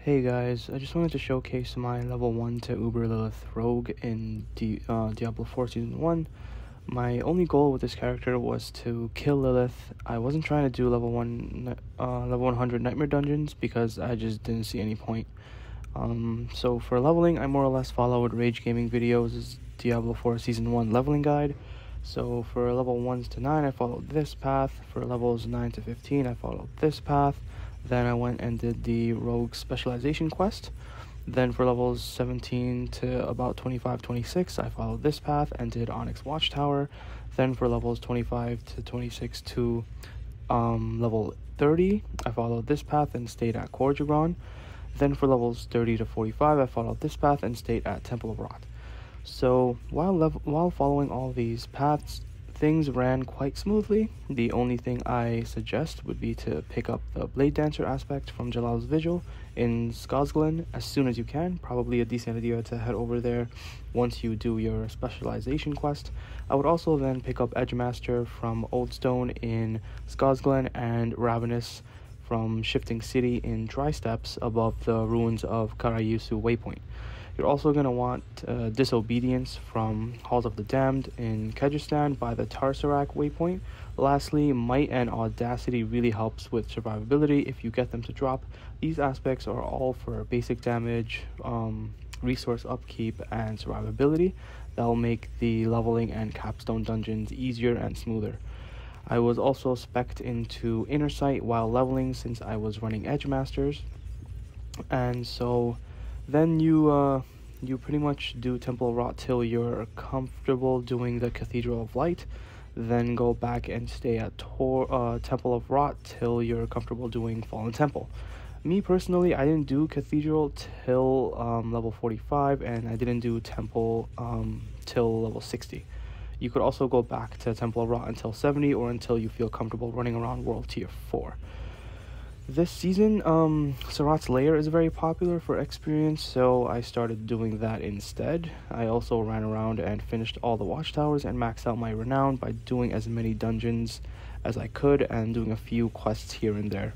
Hey guys, I just wanted to showcase my level 1 to Uber Lilith rogue in Diablo 4 Season 1. My only goal with this character was to kill Lilith. I wasn't trying to do level 100 Nightmare Dungeons because I just didn't see any point. So for leveling, I more or less followed Rage Gaming Videos' Diablo 4 Season 1 leveling guide. So for level 1s to 9, I followed this path. For levels 9 to 15, I followed this path. Then I went and did the Rogue Specialization quest. Then for levels 17 to about 25-26, I followed this path and did Onyx Watchtower. Then for levels 25 to 26 to level 30, I followed this path and stayed at Corjagron. Then for levels 30 to 45, I followed this path and stayed at Temple of Rot. So while following all these paths, things ran quite smoothly. The only thing I suggest would be to pick up the Blade Dancer aspect from Jalal's Vigil in Skosglen as soon as you can. Probably a decent idea to head over there once you do your specialization quest. I would also then pick up Edgemaster from Oldstone in Skosglen and Ravenous from Shifting City in Dry Steppes above the ruins of Karayusu Waypoint. You're also going to want Disobedience from Halls of the Damned in Kyrgyzstan by the Tarsarak waypoint. Lastly, Might and Audacity really helps with survivability if you get them to drop. These aspects are all for basic damage, resource upkeep, and survivability. That will make the leveling and capstone dungeons easier and smoother. I was also spec'd into Inner Sight while leveling since I was running Edge Masters, and so then you pretty much do Temple of Rot till you're comfortable doing the Cathedral of Light. Then go back and stay at Temple of Rot till you're comfortable doing Fallen Temple. Me personally, I didn't do Cathedral till level 45, and I didn't do Temple till level 60. You could also go back to Temple of Rot until 70 or until you feel comfortable running around World Tier 4. This season, Sarat's Lair is very popular for experience, so I started doing that instead. I also ran around and finished all the watchtowers and maxed out my renown by doing as many dungeons as I could and doing a few quests here and there.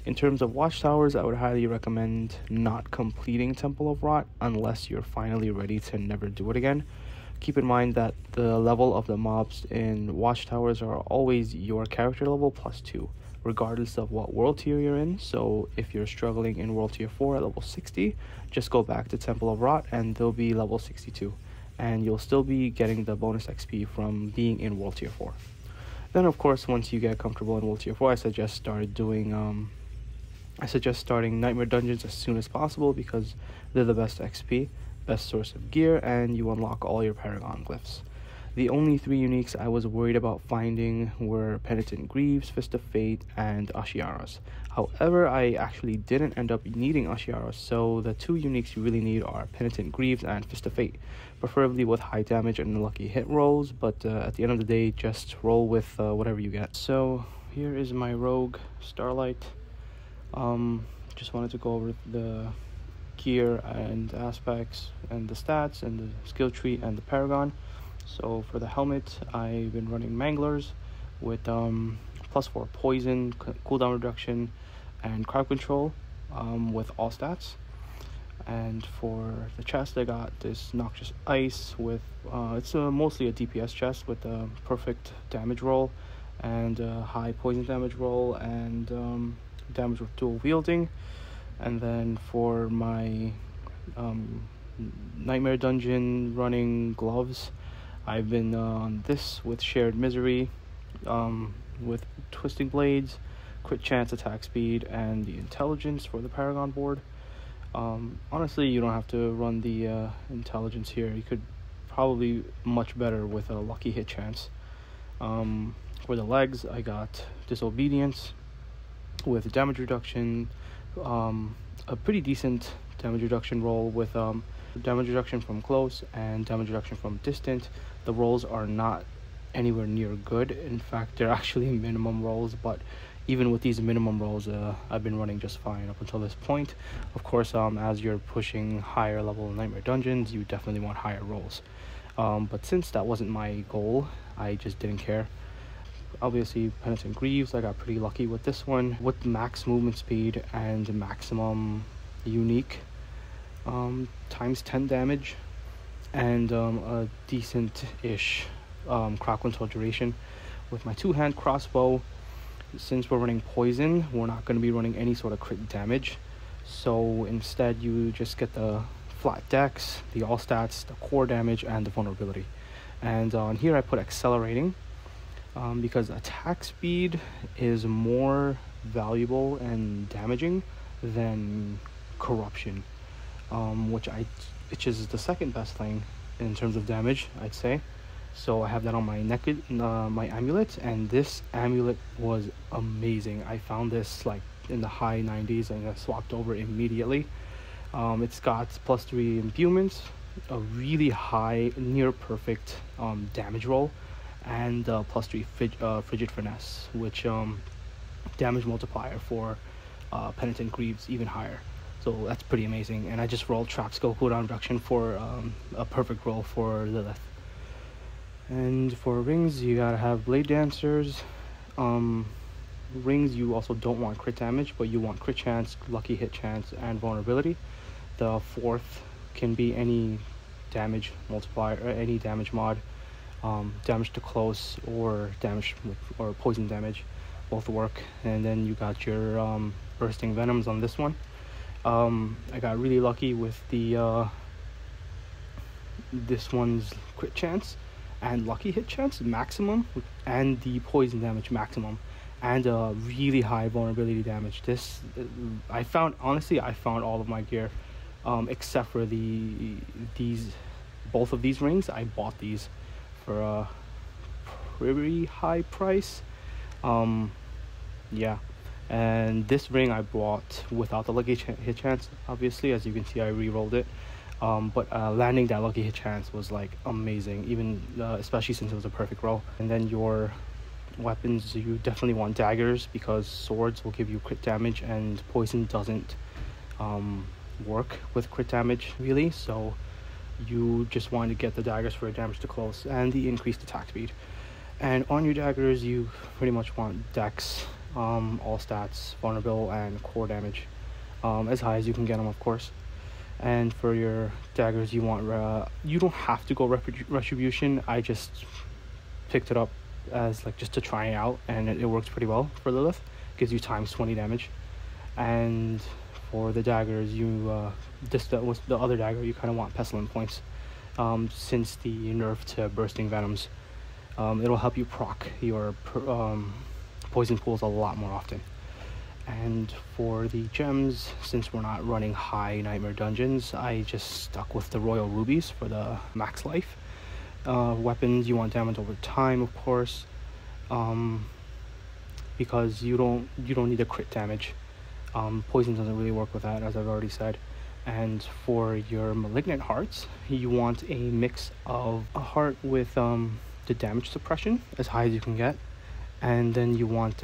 In terms of watchtowers, I would highly recommend not completing Temple of Rot unless you're finally ready to never do it again. Keep in mind that the level of the mobs in watchtowers are always your character level plus 2. Regardless of what world tier you're in. So if you're struggling in world tier 4 at level 60, just go back to Temple of Rot and they'll be level 62, and you'll still be getting the bonus XP from being in world tier 4. Then of course, once you get comfortable in world tier 4, I suggest starting Nightmare Dungeons as soon as possible because they're the best XP, best source of gear, and you unlock all your Paragon glyphs. The only 3 uniques I was worried about finding were Penitent Greaves, Fist of Fate, and Ashiaras. However, I actually didn't end up needing Ashiaras, so the 2 uniques you really need are Penitent Greaves and Fist of Fate, preferably with high damage and lucky hit rolls, but at the end of the day, just roll with whatever you get. So here is my Rogue Starlight. Just wanted to go over the gear and aspects and the stats and the skill tree and the Paragon. So for the helmet, I've been running Manglers with +4 poison, cooldown reduction, and crowd control with all stats. And for the chest, I got this Noxious Ice with, it's mostly a DPS chest with a perfect damage roll and high poison damage roll and damage with dual wielding. And then for my Nightmare Dungeon running gloves, I've been on this with Shared Misery, with Twisting Blades, Crit Chance, Attack Speed, and the Intelligence for the Paragon Board. Honestly, you don't have to run the Intelligence here. You could probably much better with a Lucky Hit Chance. For the legs, I got Disobedience with damage reduction, a pretty decent damage reduction roll with damage reduction from close and damage reduction from distant. The rolls are not anywhere near good. In fact, they're actually minimum rolls, but even with these minimum rolls, I've been running just fine up until this point. Of course, as you're pushing higher level Nightmare Dungeons, you definitely want higher rolls. But since that wasn't my goal, I just didn't care. Obviously, Penitent Greaves, I got pretty lucky with this one. With max movement speed and maximum unique times 10 damage, and a decent-ish crackle until duration. With my two-hand crossbow, since we're running poison, we're not going to be running any sort of crit damage, so instead you just get the flat dex, the all stats, the core damage, and the vulnerability. And on here I put accelerating because attack speed is more valuable and damaging than corruption, which is the second best thing in terms of damage, I'd say. So I have that on my neck, my amulet, and this amulet was amazing. I found this like in the high 90s and I swapped over immediately. It's got +3 imbuements, a really high, near perfect damage roll, and +3 frigid finesse, which damage multiplier for penitent greaves even higher. So that's pretty amazing. And I just rolled trap skill cooldown reduction for a perfect roll for Lilith. And for rings, you gotta have blade dancers. Rings, you also don't want crit damage, but you want crit chance, lucky hit chance, and vulnerability. The fourth can be any damage multiplier or any damage mod, damage to close or damage or poison damage, both work. And then you got your bursting venoms on this one. I got really lucky with the this one's crit chance and lucky hit chance maximum, and the poison damage maximum, and really high vulnerability damage. This I found all of my gear except for both of these rings. I bought these for a pretty high price. Yeah, and this ring I bought without the lucky hit chance, obviously. As you can see, I re-rolled it. But landing that lucky hit chance was like amazing, even especially since it was a perfect roll. And then your weapons, you definitely want daggers, because swords will give you crit damage and poison doesn't work with crit damage really. So you just want to get the daggers for damage to close and the increased attack speed. And on your daggers, you pretty much want dex, all stats, vulnerable, and core damage, as high as you can get them, of course. And for your daggers, you want you don't have to go retribution. I just picked it up as like just to try it out, and it works pretty well for Lilith. Gives you times 20 damage. And for the daggers, you with the other dagger, you kind of want pestilent points, since the nerf to bursting venoms. It'll help you proc your poison pools a lot more often. And for the gems, since we're not running high nightmare dungeons, I just stuck with the royal rubies for the max life. Weapons, you want damage over time, of course, because you don't need a crit damage. Poison doesn't really work with that, as I've already said. And for your malignant hearts, you want a mix of a heart with the damage suppression as high as you can get, and then you want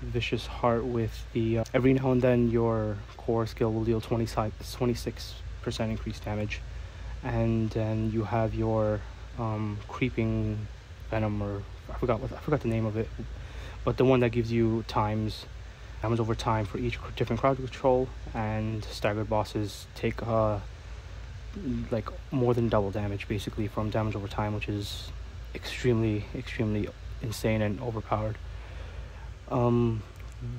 vicious heart with the every now and then your core skill will deal 26% increased damage. And then you have your creeping venom, or I forgot the name of it, but the one that gives you times damage over time for each different crowd control. And staggered bosses take like more than double damage basically from damage over time, which is extremely insane and overpowered.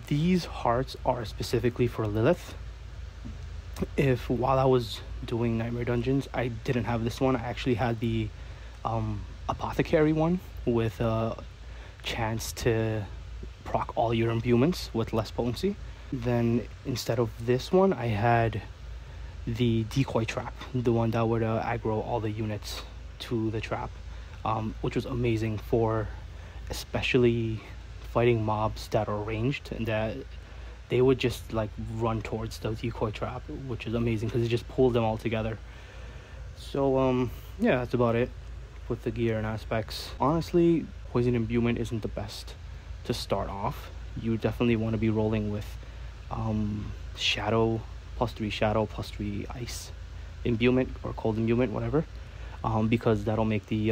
These hearts are specifically for Lilith. If while I was doing nightmare dungeons I didn't have this one, I actually had the apothecary one with a chance to proc all your imbuements with less potency. Then instead of this one, I had the decoy trap, the one that would aggro all the units to the trap, which was amazing for especially fighting mobs that are ranged, and that they would just like run towards the decoy trap, which is amazing because it just pulled them all together. So yeah, that's about it with the gear and aspects. Honestly, poison imbuement isn't the best to start off. You definitely want to be rolling with shadow, +3 shadow, +3 ice imbuement, or cold imbuement, whatever, because that'll make the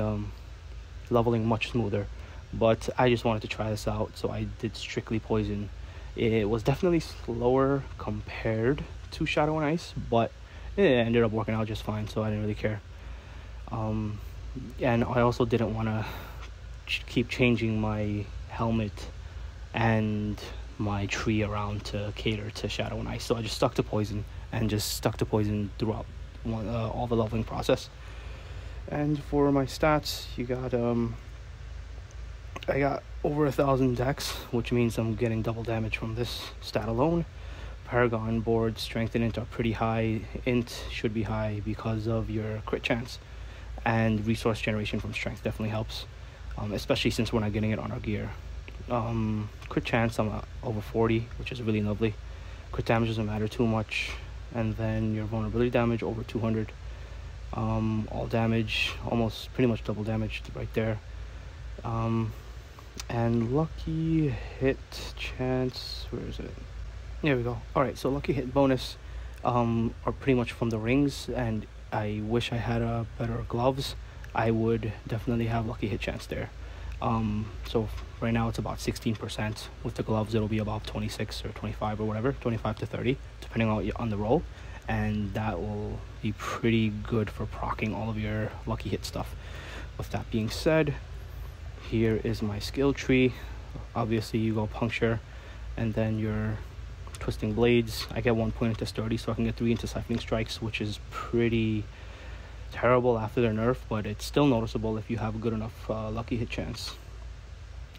leveling much smoother. But I just wanted to try this out, so I did strictly poison. It was definitely slower compared to Shadow and Ice, but it ended up working out just fine, so I didn't really care. And I also didn't want to keep changing my helmet and my tree around to cater to Shadow and Ice, so I just stuck to poison and just stuck to poison throughout all the leveling process. And for my stats, you got I got over 1,000 dex, which means I'm getting double damage from this stat alone. Paragon Board strength and int are pretty high. Int should be high because of your crit chance, and resource generation from strength definitely helps, especially since we're not getting it on our gear. Crit chance I'm over 40, which is really lovely. Crit damage doesn't matter too much, and then your vulnerability damage over 200. All damage almost pretty much double damage right there. And lucky hit chance, where is it? There we go. Alright, so lucky hit bonus are pretty much from the rings, and I wish I had better gloves. I would definitely have lucky hit chance there. So right now it's about 16%. With the gloves it'll be about 26 or 25 or whatever, 25 to 30 depending on the roll, and that will be pretty good for proccing all of your lucky hit stuff. With that being said, here is my skill tree. Obviously you go puncture, and then your twisting blades. I get 1 point into sturdy, so I can get 3 into siphoning strikes, which is pretty terrible after their nerf, but it's still noticeable if you have a good enough lucky hit chance.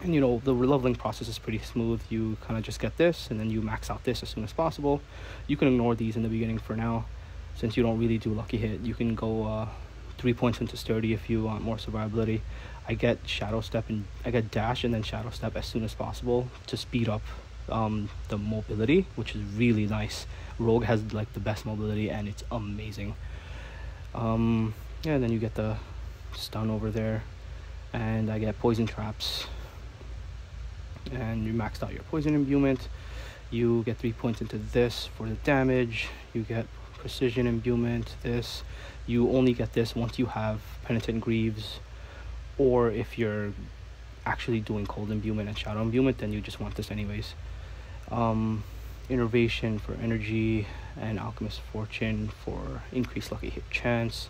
And you know, the leveling process is pretty smooth. You kind of just get this, and then you max out this as soon as possible. You can ignore these in the beginning for now, since you don't really do lucky hit. You can go 3 points into sturdy if you want more survivability. I get shadow step, and I get dash and then shadow step as soon as possible to speed up the mobility, which is really nice. Rogue has like the best mobility, and it's amazing. Yeah, and then you get the stun over there, and I get poison traps, and you maxed out your poison imbuement. You get 3 points into this for the damage. You get precision imbuement. This, you only get this once you have penitent greaves, or if you're actually doing cold imbuement and shadow imbuement, then you just want this anyways. Innervation for energy, and alchemist fortune for increased lucky hit chance.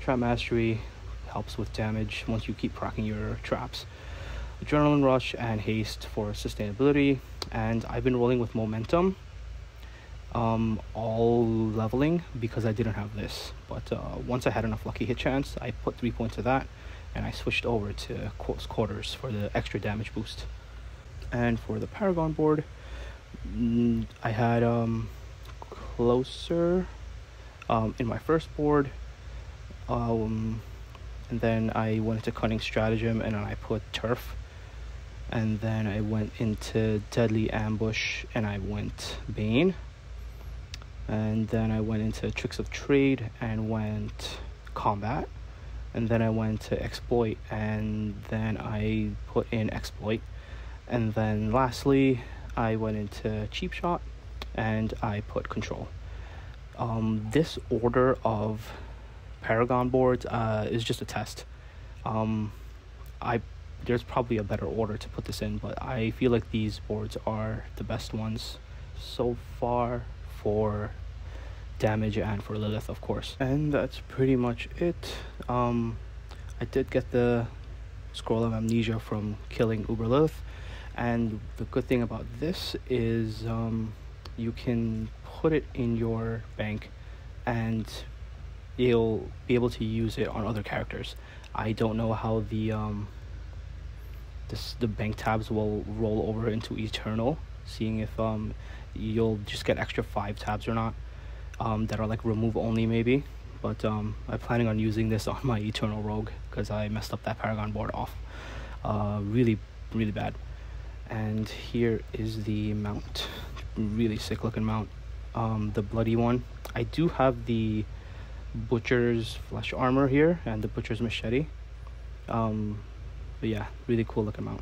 Trap mastery helps with damage once you keep proccing your traps. Adrenaline rush and haste for sustainability, and I've been rolling with momentum all leveling because I didn't have this, but once I had enough lucky hit chance, I put 3 points of that, and I switched over to close quarters for the extra damage boost. And for the Paragon board, I had closer in my first board, and then I went into cunning stratagem, and then I put turf, and then I went into deadly ambush, and I went bane, and then I went into tricks of trade and went combat, and then I went to exploit, and then I put in exploit, and then lastly I went into cheap shot and I put control. This order of Paragon boards is just a test. There's probably a better order to put this in, but I feel like these boards are the best ones so far for damage and for Lilith, of course. And that's pretty much it. I did get the Scroll of Amnesia from killing Uber Lilith, and the good thing about this is you can put it in your bank and you'll be able to use it on other characters. I don't know how the bank tabs will roll over into Eternal, seeing if you'll just get extra 5 tabs or not, that are like remove only maybe, but I'm planning on using this on my Eternal Rogue because I messed up that Paragon board off really bad. And here is the mount, really sick looking mount, the bloody one. I do have the butcher's flesh armor here and the butcher's machete, but yeah, really cool looking mount.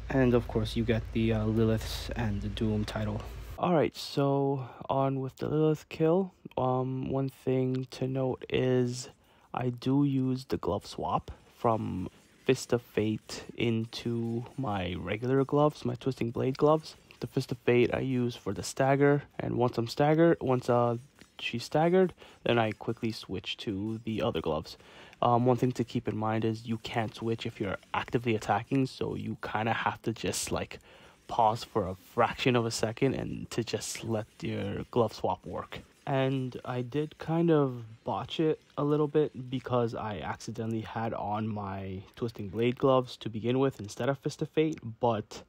And of course you get the Liliths and the Doom title. Alright, so on with the Lilith kill. One thing to note is I do use the glove swap from Fist of Fate into my regular gloves, my Twisting Blade gloves. the Fist of Fate I use for the stagger, and once she's staggered, then I quickly switch to the other gloves. One thing to keep in mind is you can't switch if you're actively attacking, so you kind of have to just like pause for a fraction of a second and to just let your glove swap work. And I did kind of botch it a little bit because I accidentally had on my Twisting Blade gloves to begin with instead of Fist of Fate, but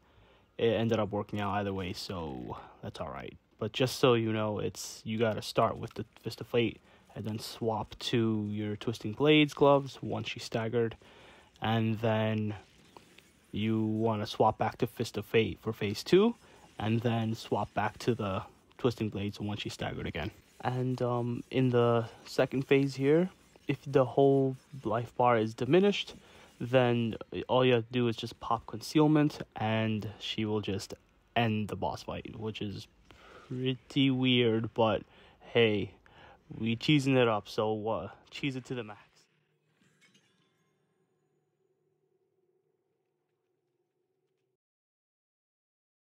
it ended up working out either way, so that's alright. But just so you know, you gotta start with the Fist of Fate and then swap to your Twisting Blades gloves once she's staggered, and then you want to swap back to Fist of Fate for phase 2, and then swap back to the Twisting Blades once she's staggered again. And in the second phase here, if the whole life bar is diminished, then all you have to do is just pop Concealment and she will just end the boss fight, which is pretty weird, but hey, we cheesing it up, so cheese it to the max.